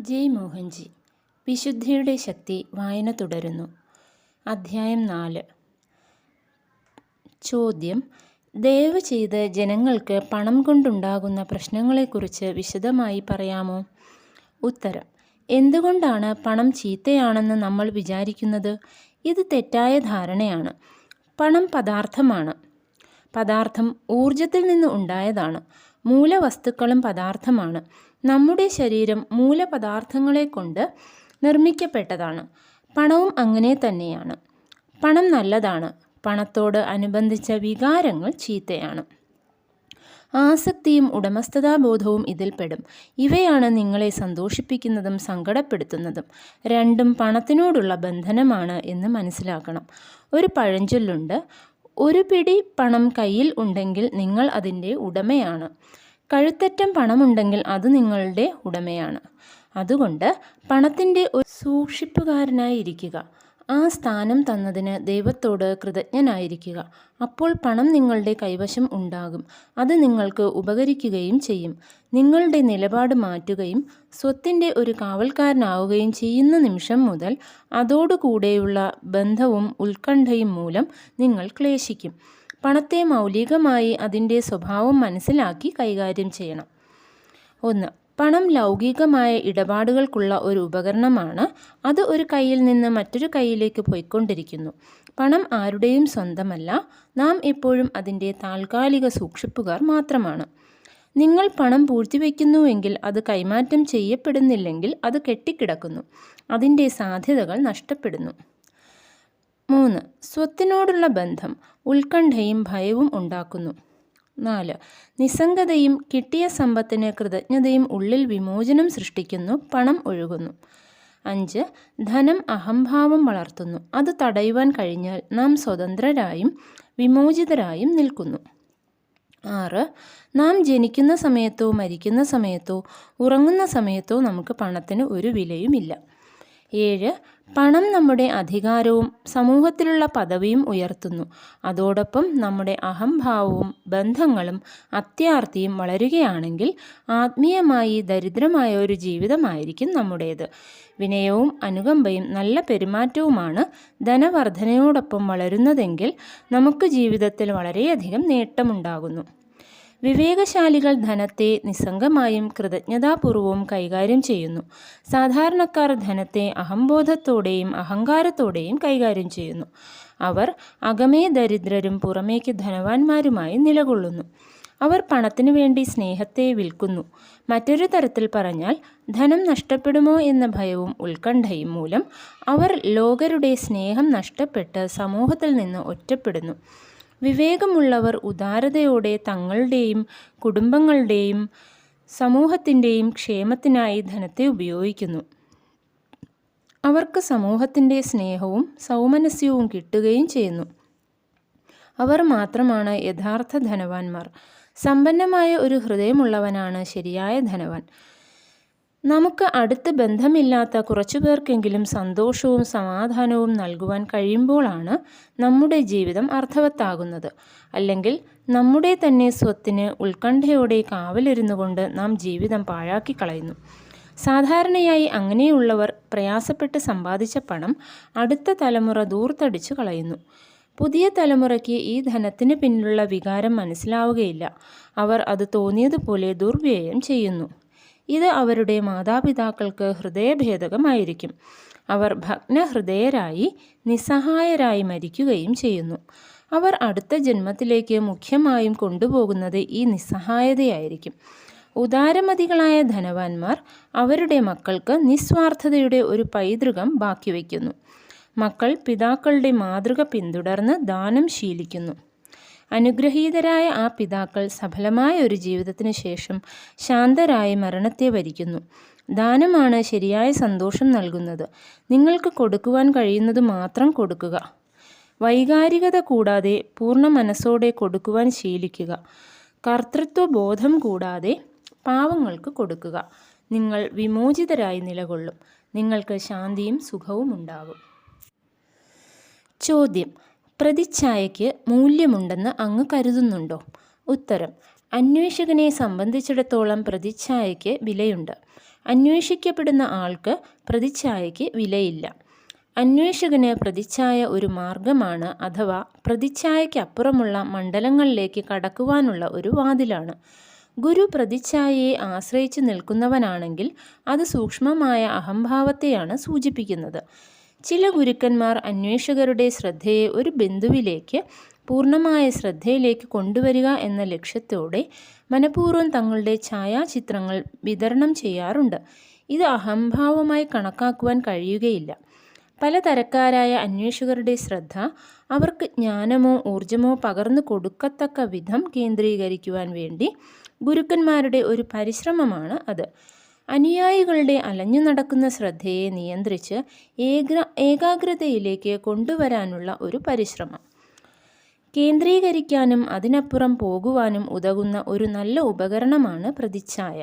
ജയ് മോഹൻജി. വിശുദ്ധിയുടെ ശക്തി. വായന തുടരുന്നു. അധ്യായം 4. ചോദ്യം: ദയവ് ചെയ്ത് ജനങ്ങൾക്ക് പണം കൊണ്ടുണ്ടാകുന്ന പ്രശ്നങ്ങളെക്കുറിച്ച് വിശദമായി പറയാമോ? ഉത്തരം: എന്തുകൊണ്ടാണ് പണം ചീത്തയാണെന്ന് നമ്മൾ വിചാരിക്കുന്നത്? ഇത് തെറ്റായ ധാരണയാണ്. പണം പദാർത്ഥമാണ്. പദാർത്ഥം ഊർജത്തിൽ നിന്ന് ഉണ്ടായതാണ്. മൂലവസ്തുക്കളും പദാർത്ഥമാണ്. നമ്മുടെ ശരീരം മൂലപദാർത്ഥങ്ങളെ കൊണ്ട് നിർമ്മിക്കപ്പെട്ടതാണ്. പണവും അങ്ങനെ തന്നെയാണ്. പണം നല്ലതാണ്. പണത്തോട് അനുബന്ധിച്ച വികാരങ്ങൾ ചീത്തയാണ്. ആസക്തിയും ഉടമസ്ഥതാബോധവും ഇതിൽപ്പെടും. ഇവയാണ് നിങ്ങളെ സന്തോഷിപ്പിക്കുന്നതും സങ്കടപ്പെടുത്തുന്നതും. രണ്ടും പണത്തിനോടുള്ള ബന്ധനമാണ് എന്ന് മനസ്സിലാക്കണം. ഒരു പഴഞ്ചൊല്ലുണ്ട്: ഒരു പിടി പണം കയ്യിൽ ഉണ്ടെങ്കിൽ നിങ്ങൾ അതിൻ്റെ ഉടമയാണ്. കഴുത്തറ്റം പണമുണ്ടെങ്കിൽ അത് നിങ്ങളുടെ ഉടമയാണ്. അതുകൊണ്ട് പണത്തിൻ്റെ ഒരു സൂക്ഷിപ്പുകാരനായിരിക്കുക. ആ സ്ഥാനം തന്നതിന് ദൈവത്തോട് കൃതജ്ഞനായിരിക്കുക. അപ്പോൾ പണം നിങ്ങളുടെ കൈവശം ഉണ്ടാകും. അത് നിങ്ങൾക്ക് ഉപകരിക്കുകയും ചെയ്യും. നിങ്ങളുടെ നിലപാട് മാറ്റുകയും സ്വത്തിൻ്റെ ഒരു കാവൽക്കാരനാവുകയും ചെയ്യുന്ന നിമിഷം മുതൽ അതോടുകൂടെയുള്ള ബന്ധവും ഉത്കണ്ഠയും മൂലം നിങ്ങൾ ക്ലേശിക്കും. പണത്തെ മൗലികമായി അതിൻ്റെ സ്വഭാവം മനസ്സിലാക്കി കൈകാര്യം ചെയ്യണം. 1. പണം ലൗകികമായ ഇടപാടുകൾക്കുള്ള ഒരു ഉപകരണമാണ്. അത് ഒരു കയ്യിൽ നിന്ന് മറ്റൊരു കയ്യിലേക്ക് പോയിക്കൊണ്ടിരിക്കുന്നു. പണം ആരുടെയും സ്വന്തമല്ല. നാം എപ്പോഴും അതിൻ്റെ താൽക്കാലിക സൂക്ഷിപ്പുകാർ മാത്രമാണ്. നിങ്ങൾ പണം പൂഴ്ത്തിവെക്കുന്നുവെങ്കിൽ, അത് കൈമാറ്റം ചെയ്യപ്പെടുന്നില്ലെങ്കിൽ അത് കെട്ടിക്കിടക്കുന്നു. അതിൻ്റെ സാധ്യതകൾ നഷ്ടപ്പെടുന്നു. 3. സ്വത്തിനോടുള്ള ബന്ധം ഉത്കണ്ഠയും ഭയവും ഉണ്ടാക്കുന്നു. 4. നിസ്സംഗതയും കിട്ടിയ സമ്പത്തിന് കൃതജ്ഞതയും ഉള്ളിൽ വിമോചനം സൃഷ്ടിക്കുന്നു. പണം ഒഴുകുന്നു. 5. ധനം അഹംഭാവം വളർത്തുന്നു. അത് തടയുവാൻ കഴിഞ്ഞാൽ നാം സ്വതന്ത്രരായും വിമോചിതരായും നിൽക്കുന്നു. 6. നാം ജനിക്കുന്ന സമയത്തോ മരിക്കുന്ന സമയത്തോ ഉറങ്ങുന്ന സമയത്തോ നമുക്ക് പണത്തിന് ഒരു വിലയുമില്ല. 7. പണം നമ്മുടെ അധികാരവും സമൂഹത്തിലുള്ള പദവിയും ഉയർത്തുന്നു. അതോടൊപ്പം നമ്മുടെ അഹംഭാവവും ബന്ധങ്ങളും അത്യാർത്തിയും വളരുകയാണെങ്കിൽ ആത്മീയമായി ദരിദ്രമായ ഒരു ജീവിതമായിരിക്കും നമ്മുടേത്. വിനയവും അനുകമ്പയും നല്ല പെരുമാറ്റവുമാണ് ധനവർദ്ധനയോടൊപ്പം വളരുന്നതെങ്കിൽ നമുക്ക് ജീവിതത്തിൽ വളരെയധികം നേട്ടമുണ്ടാകുന്നു. വിവേകശാലികൾ ധനത്തെ നിസ്സംഗമായും കൃതജ്ഞതാപൂർവവും കൈകാര്യം ചെയ്യുന്നു. സാധാരണക്കാർ ധനത്തെ അഹംബോധത്തോടെയും അഹങ്കാരത്തോടെയും കൈകാര്യം ചെയ്യുന്നു. അവർ അകമേ ദരിദ്രരും പുറമേക്ക് ധനവാന്മാരുമായി നിലകൊള്ളുന്നു. അവർ പണത്തിനു വേണ്ടി സ്നേഹത്തെ വിൽക്കുന്നു. മറ്റൊരു തരത്തിൽ പറഞ്ഞാൽ, ധനം നഷ്ടപ്പെടുമോ എന്ന ഭയവും ഉത്കണ്ഠയും മൂലം അവർ ലോകരുടെ സ്നേഹം നഷ്ടപ്പെട്ട് സമൂഹത്തിൽ നിന്ന് ഒറ്റപ്പെടുന്നു. വിവേകമുള്ളവർ ഉദാരതയോടെ തങ്ങളുടെയും കുടുംബങ്ങളുടെയും സമൂഹത്തിൻ്റെയും ക്ഷേമത്തിനായി ധനത്തെ ഉപയോഗിക്കുന്നു. അവർക്ക് സമൂഹത്തിൻ്റെ സ്നേഹവും സൗമനസ്യവും കിട്ടുകയും ചെയ്യുന്നു. അവർ മാത്രമാണ് യഥാർത്ഥ ധനവാന്മാർ. സമ്പന്നമായ ഒരു ഹൃദയമുള്ളവനാണ് ശരിയായ ധനവാൻ. നമുക്ക് അടുത്ത് ബന്ധമില്ലാത്ത കുറച്ചുപേർക്കെങ്കിലും സന്തോഷവും സമാധാനവും നൽകുവാൻ കഴിയുമ്പോഴാണ് നമ്മുടെ ജീവിതം അർത്ഥവത്താകുന്നത്. അല്ലെങ്കിൽ നമ്മുടെ തന്നെ സ്വത്തിന് ഉത്കണ്ഠയോടെ കാവലിരുന്നു കൊണ്ട് നാം ജീവിതം പാഴാക്കി കളയുന്നു. സാധാരണയായി അങ്ങനെയുള്ളവർ പ്രയാസപ്പെട്ട് സമ്പാദിച്ച പണം അടുത്ത തലമുറ ദൂർത്തടിച്ചു കളയുന്നു. പുതിയ തലമുറയ്ക്ക് ഈ ധനത്തിന് പിന്നിലുള്ള വികാരം മനസ്സിലാവുകയില്ല. അവർ അത് തോന്നിയതുപോലെ ദുർവ്യയം ചെയ്യുന്നു. ഇത് അവരുടെ മാതാപിതാക്കൾക്ക് ഹൃദയഭേദകമായിരിക്കും. അവർ ഭഗ്നഹൃദയരായി നിസ്സഹായരായി മരിക്കുകയും ചെയ്യുന്നു. അവർ അടുത്ത ജന്മത്തിലേക്ക് മുഖ്യമായും കൊണ്ടുപോകുന്നത് ഈ നിസ്സഹായതയായിരിക്കും. ഉദാരമതികളായ ധനവാന്മാർ അവരുടെ മക്കൾക്ക് നിസ്വാർത്ഥതയുടെ ഒരു പൈതൃകം ബാക്കി വയ്ക്കുന്നു. മക്കൾ പിതാക്കളുടെ മാതൃക പിന്തുടർന്ന് ദാനം ശീലിക്കുന്നു. അനുഗ്രഹീതരായ ആ പിതാക്കൾ സഫലമായ ഒരു ജീവിതത്തിന് ശേഷം ശാന്തരായി മരണത്തെ വരിക്കുന്നു. ദാനമാണ് ശരിയായ സന്തോഷം നൽകുന്നത്. നിങ്ങൾക്ക് കൊടുക്കുവാൻ കഴിയുന്നത് മാത്രം കൊടുക്കുക. വൈകാരികത കൂടാതെ പൂർണ്ണ മനസ്സോടെ കൊടുക്കുവാൻ ശീലിക്കുക. കർത്തൃത്വബോധം കൂടാതെ പാവങ്ങൾക്ക് കൊടുക്കുക. നിങ്ങൾ വിമോചിതരായി നിലകൊള്ളും. നിങ്ങൾക്ക് ശാന്തിയും സുഖവും ഉണ്ടാകും. ചോദ്യം: പ്രതിച്ഛായയ്ക്ക് മൂല്യമുണ്ടെന്ന് അങ്ങ് കരുതുന്നുണ്ടോ? ഉത്തരം: അന്വേഷകനെ സംബന്ധിച്ചിടത്തോളം പ്രതിച്ഛായയ്ക്ക് വിലയുണ്ട്. അന്വേഷിക്കപ്പെടുന്ന ആൾക്ക് പ്രതിച്ഛായയ്ക്ക് വിലയില്ല. അന്വേഷകന് പ്രതിച്ഛായ ഒരു മാർഗമാണ്, അഥവാ പ്രതിച്ഛായയ്ക്കപ്പുറമുള്ള മണ്ഡലങ്ങളിലേക്ക് കടക്കുവാനുള്ള ഒരു വാതിലാണ്. ഗുരു പ്രതിച്ഛായയെ ആശ്രയിച്ച് നിൽക്കുന്നവനാണെങ്കിൽ അത് സൂക്ഷ്മമായ അഹംഭാവത്തെയാണ് സൂചിപ്പിക്കുന്നത്. ചില ഗുരുക്കന്മാർ അന്വേഷകരുടെ ശ്രദ്ധയെ ഒരു ബിന്ദുവിലേക്ക്, പൂർണ്ണമായ ശ്രദ്ധയിലേക്ക് കൊണ്ടുവരിക എന്ന ലക്ഷ്യത്തോടെ മനഃപൂർവ്വം തങ്ങളുടെ ഛായാചിത്രങ്ങൾ വിതരണം ചെയ്യാറുണ്ട്. ഇത് അഹംഭാവമായി കണക്കാക്കുവാൻ കഴിയുകയില്ല. പലതരക്കാരായ അന്വേഷകരുടെ ശ്രദ്ധ അവർക്ക് ജ്ഞാനമോ ഊർജമോ പകർന്നു കൊടുക്കത്തക്ക വിധം കേന്ദ്രീകരിക്കുവാൻ വേണ്ടി ഗുരുക്കന്മാരുടെ ഒരു പരിശ്രമമാണ് അത്. അനുയായികളുടെ അലഞ്ഞു നടക്കുന്ന ശ്രദ്ധയെ നിയന്ത്രിച്ച് ഏകാഗ്രതയിലേക്ക് കൊണ്ടുവരാനുള്ള ഒരു പരിശ്രമം. കേന്ദ്രീകരിക്കാനും അതിനപ്പുറം പോകുവാനും ഉതകുന്ന ഒരു നല്ല ഉപകരണമാണ് പ്രതിച്ഛായ.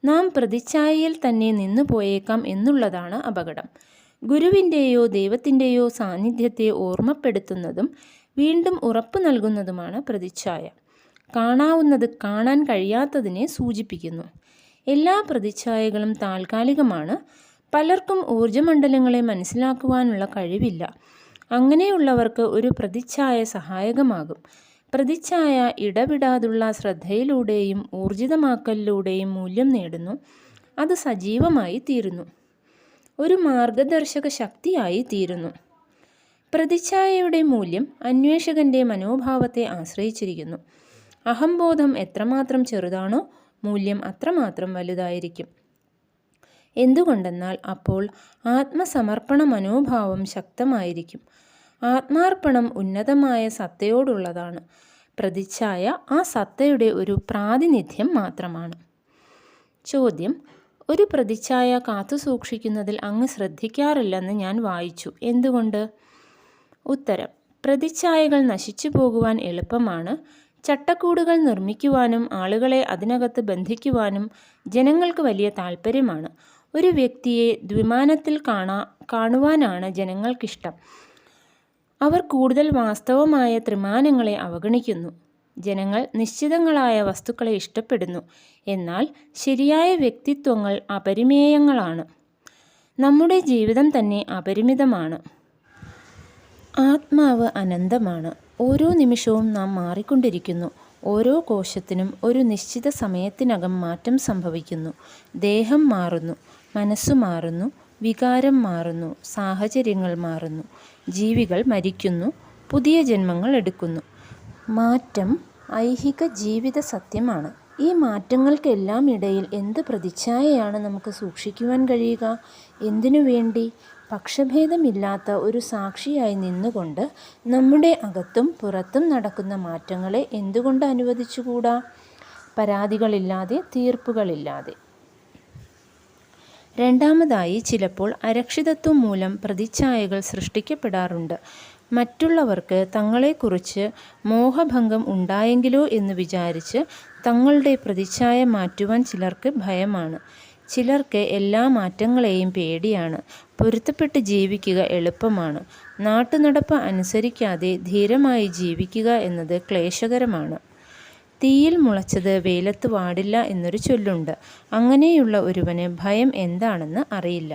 നാം പ്രതിച്ഛായയിൽ തന്നെ നിന്നു പോയേക്കാം എന്നുള്ളതാണ് അപകടം. ഗുരുവിൻ്റെയോ ദൈവത്തിൻ്റെയോ സാന്നിധ്യത്തെ ഓർമ്മപ്പെടുത്തുന്നതും വീണ്ടും ഉറപ്പ് നൽകുന്നതുമാണ് പ്രതിച്ഛായ. കാണാവുന്നത് കാണാൻ കഴിയാത്തതിനെ സൂചിപ്പിക്കുന്നു. എല്ലാ പ്രതിച്ഛായകളും താൽക്കാലികമാണ്. പലർക്കും ഊർജമണ്ഡലങ്ങളെ മനസ്സിലാക്കുവാനുള്ള കഴിവില്ല. അങ്ങനെയുള്ളവർക്ക് ഒരു പ്രതിച്ഛായ സഹായകമാകും. പ്രതിച്ഛായ ഇടവിടാതുള്ള ശ്രദ്ധയിലൂടെയും ഊർജിതമാക്കലിലൂടെയും മൂല്യം നേടുന്നു. അത് സജീവമായി തീരുന്നു, ഒരു മാർഗദർശക ശക്തിയായി തീരുന്നു. പ്രതിച്ഛായയുടെ മൂല്യം അന്വേഷകന്റെ മനോഭാവത്തെ ആശ്രയിച്ചിരിക്കുന്നു. അഹംബോധം എത്രമാത്രം ചെറുതാണോ മൂല്യം അത്രമാത്രം വലുതായിരിക്കും. എന്തുകൊണ്ടെന്നാൽ അപ്പോൾ ആത്മസമർപ്പണ മനോഭാവം ശക്തമായിരിക്കും. ആത്മാർപ്പണം ഉന്നതമായ സത്തയോടുള്ളതാണ്. പ്രതിച്ഛായ ആ സത്തയുടെ ഒരു പ്രാതിനിധ്യം മാത്രമാണ്. ചോദ്യം: ഒരു പ്രതിച്ഛായ കാത്തുസൂക്ഷിക്കുന്നതിൽ അങ്ങ് ശ്രദ്ധിക്കാറില്ലെന്ന് ഞാൻ വായിച്ചു. എന്തുകൊണ്ട്? ഉത്തരം: പ്രതിച്ഛായകൾ നശിച്ചു പോകുവാൻ എളുപ്പമാണ്. ചട്ടക്കൂടുകൾ നിർമ്മിക്കുവാനും ആളുകളെ അതിനകത്ത് ബന്ധിക്കുവാനും ജനങ്ങൾക്ക് വലിയ താൽപ്പര്യമാണ്. ഒരു വ്യക്തിയെ ദ്വിമാനത്തിൽ കാണുവാനാണ് ജനങ്ങൾക്കിഷ്ടം. അവർ കൂടുതൽ വാസ്തവമായ ത്രിമാനങ്ങളെ അവഗണിക്കുന്നു. ജനങ്ങൾ നിശ്ചിതങ്ങളായ വസ്തുക്കളെ ഇഷ്ടപ്പെടുന്നു. എന്നാൽ ശരിയായ വ്യക്തിത്വങ്ങൾ അപരിമേയങ്ങളാണ്. നമ്മുടെ ജീവിതം തന്നെ അപരിമിതമാണ്. ആത്മാവ് അനന്തമാണ്. ഓരോ നിമിഷവും നാം മാറിക്കൊണ്ടിരിക്കുന്നു. ഓരോ കോശത്തിനും ഒരു നിശ്ചിത സമയത്തിനകം മാറ്റം സംഭവിക്കുന്നു. ദേഹം മാറുന്നു, മനസ്സു മാറുന്നു, വികാരം മാറുന്നു, സാഹചര്യങ്ങൾ മാറുന്നു, ജീവികൾ മരിക്കുന്നു, പുതിയ ജന്മങ്ങൾ എടുക്കുന്നു. മാറ്റം ഐഹിക ജീവിത സത്യമാണ്. ഈ മാറ്റങ്ങൾക്കെല്ലാം ഇടയിൽ എന്ത് പ്രതിച്ഛായയാണ് നമുക്ക് സൂക്ഷിക്കുവാൻ കഴിയുക? എന്തിനു വേണ്ടി? പക്ഷഭേദമില്ലാത്ത ഒരു സാക്ഷിയായി നിന്നുകൊണ്ട് നമ്മുടെ അകത്തും പുറത്തും നടക്കുന്ന മാറ്റങ്ങളെ എന്തുകൊണ്ട് അനുവദിച്ചുകൂടാ? പരാതികളില്ലാതെ, തീർപ്പുകളില്ലാതെ. രണ്ടാമതായി, ചിലപ്പോൾ അരക്ഷിതത്വം മൂലം പ്രതിച്ഛായകൾ സൃഷ്ടിക്കപ്പെടാറുണ്ട്. മറ്റുള്ളവർക്ക് തങ്ങളെക്കുറിച്ച് മോഹഭംഗം ഉണ്ടായെങ്കിലോ എന്ന് വിചാരിച്ച് തങ്ങളുടെ പ്രതിച്ഛായ മാറ്റുവാൻ ചിലർക്ക് ഭയമാണ്. ചിലർക്ക് എല്ലാ മാറ്റങ്ങളെയും പേടിയാണ്. പൊരുത്തപ്പെട്ട് ജീവിക്കുക എളുപ്പമാണ്. നാട്ടുനടപ്പ് അനുസരിക്കാതെ ധീരമായി ജീവിക്കുക എന്നത് ക്ലേശകരമാണ്. തീയിൽ മുളച്ചത് വെയിലത്ത് വാടില്ല എന്നൊരു ചൊല്ലുണ്ട്. അങ്ങനെയുള്ള ഒരുവന് ഭയം എന്താണെന്ന് അറിയില്ല.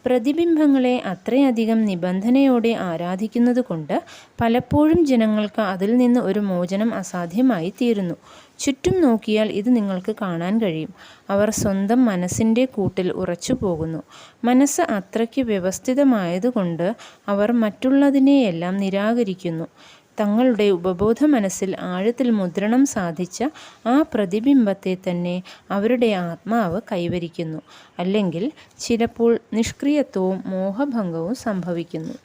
പ്രതിബിംബങ്ങളെ അത്രയധികം നിബന്ധനയോടെ ആരാധിക്കുന്നതുകൊണ്ട് പലപ്പോഴും ജനങ്ങൾക്ക് അതിൽ നിന്ന് ഒരു മോചനം അസാധ്യമായി തീരുന്നു. ചുറ്റും നോക്കിയാൽ ഇത് നിങ്ങൾക്ക് കാണാൻ കഴിയും. അവർ സ്വന്തം മനസ്സിൻ്റെ കൂട്ടിൽ ഉറച്ചു പോകുന്നു. മനസ്സ് അത്രയ്ക്ക് വ്യവസ്ഥിതമായതുകൊണ്ട് അവർ മറ്റുള്ളതിനെയെല്ലാം നിരാകരിക്കുന്നു. തങ്ങളുടെ ഉപബോധ മനസ്സിൽ ആഴത്തിൽ മുദ്രണം സാധിച്ച ആ പ്രതിബിംബത്തെ തന്നെ അവരുടെ ആത്മാവ് കൈവരിക്കുന്നു. അല്ലെങ്കിൽ ചിലപ്പോൾ നിഷ്ക്രിയത്വവും മോഹഭംഗവും സംഭവിക്കുന്നു.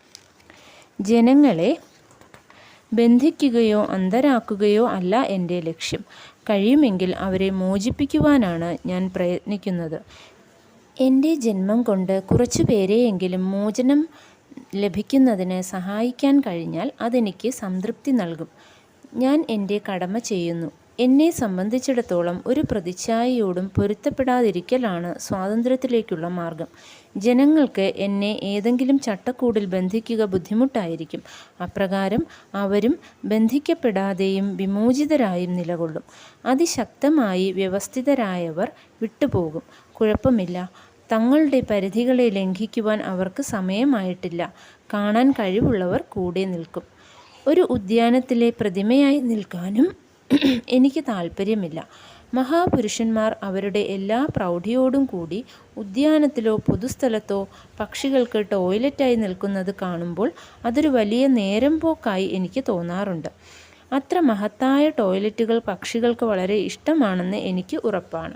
ജനങ്ങളെ ബന്ധിക്കുകയോ അന്ധരാക്കുകയോ അല്ല എൻ്റെ ലക്ഷ്യം. കഴിയുമെങ്കിൽ അവരെ മോചിപ്പിക്കുവാനാണ് ഞാൻ പ്രയത്നിക്കുന്നത്. എൻ്റെ ജന്മം കൊണ്ട് കുറച്ചു പേരെയെങ്കിലും മോചനം ലഭിക്കുന്നതിന് സഹായിക്കാൻ കഴിഞ്ഞാൽ അതെനിക്ക് സംതൃപ്തി നൽകും. ഞാൻ എൻ്റെ കടമ ചെയ്യുന്നു. എന്നെ സംബന്ധിച്ചിടത്തോളം ഒരു പ്രതിച്ഛായയോടും പൊരുത്തപ്പെടാതിരിക്കലാണ് സ്വാതന്ത്ര്യത്തിലേക്കുള്ള മാർഗം. ജനങ്ങൾക്ക് എന്നെ ഏതെങ്കിലും ചട്ടക്കൂടിൽ ബന്ധിക്കുക ബുദ്ധിമുട്ടായിരിക്കും. അപ്രകാരം അവരും ബന്ധിക്കപ്പെടാതെയും വിമോചിതരായും നിലകൊള്ളും. അതിശക്തമായി വ്യവസ്ഥിതരായവർ വിട്ടുപോകും. കുഴപ്പമില്ല, തങ്ങളുടെ പരിധികളെ ലംഘിക്കുവാൻ അവർക്ക് സമയമായിട്ടില്ല. കാണാൻ കഴിവുള്ളവർ കൂടെ നിൽക്കും. ഒരു ഉദ്യാനത്തിലെ പ്രതിമയായി നിൽക്കാനും എനിക്ക് താല്പര്യമില്ല. മഹാപുരുഷന്മാർ അവരുടെ എല്ലാ പ്രൗഢിയോടും കൂടി ഉദ്യാനത്തിലോ പൊതുസ്ഥലത്തോ പക്ഷികൾക്ക് ടോയ്ലറ്റായി നിൽക്കുന്നത് കാണുമ്പോൾ അതൊരു വലിയ നേരം പോക്കായി എനിക്ക് തോന്നാറുണ്ട്. അത്ര മഹത്തായ ടോയ്ലറ്റുകൾ പക്ഷികൾക്ക് വളരെ ഇഷ്ടമാണെന്ന് എനിക്ക് ഉറപ്പാണ്.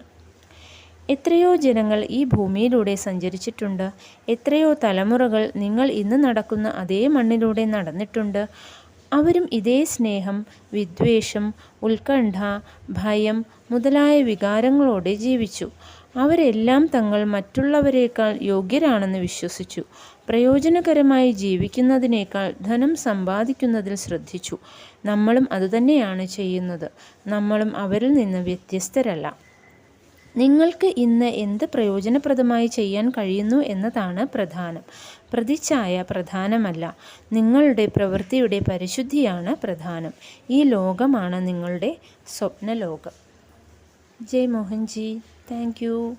എത്രയോ ജനങ്ങൾ ഈ ഭൂമിയിലൂടെ സഞ്ചരിച്ചിട്ടുണ്ട്. എത്രയോ തലമുറകൾ നിങ്ങൾ ഇന്ന് നടക്കുന്ന അതേ മണ്ണിലൂടെ നടന്നിട്ടുണ്ട്. അവരും ഇതേ സ്നേഹം, വിദ്വേഷം, ഉത്കണ്ഠ, ഭയം മുതലായ വികാരങ്ങളോടെ ജീവിച്ചു. അവരെല്ലാം തങ്ങൾ മറ്റുള്ളവരേക്കാൾ യോഗ്യരാണെന്ന് വിശ്വസിച്ചു. പ്രയോജനകരമായി ജീവിക്കുന്നതിനേക്കാൾ ധനം സമ്പാദിക്കുന്നതിൽ ശ്രദ്ധിച്ചു. നമ്മളും അതുതന്നെയാണ് ചെയ്യുന്നത്. നമ്മളും അവരിൽ നിന്ന് വ്യത്യസ്തരല്ല. നിങ്ങൾക്ക് ഇന്ന് എന്ത് പ്രയോജനപ്രദമായി ചെയ്യാൻ കഴിയുന്നു എന്നതാണ് പ്രധാനം. പ്രതിച്ഛായ പ്രധാനമല്ല. നിങ്ങളുടെ പ്രവൃത്തിയുടെ പരിശുദ്ധിയാണ് പ്രധാനം. ഈ ലോകമാണ് നിങ്ങളുടെ സ്വപ്നലോകം. ജയ് മോഹൻജി. Thank U.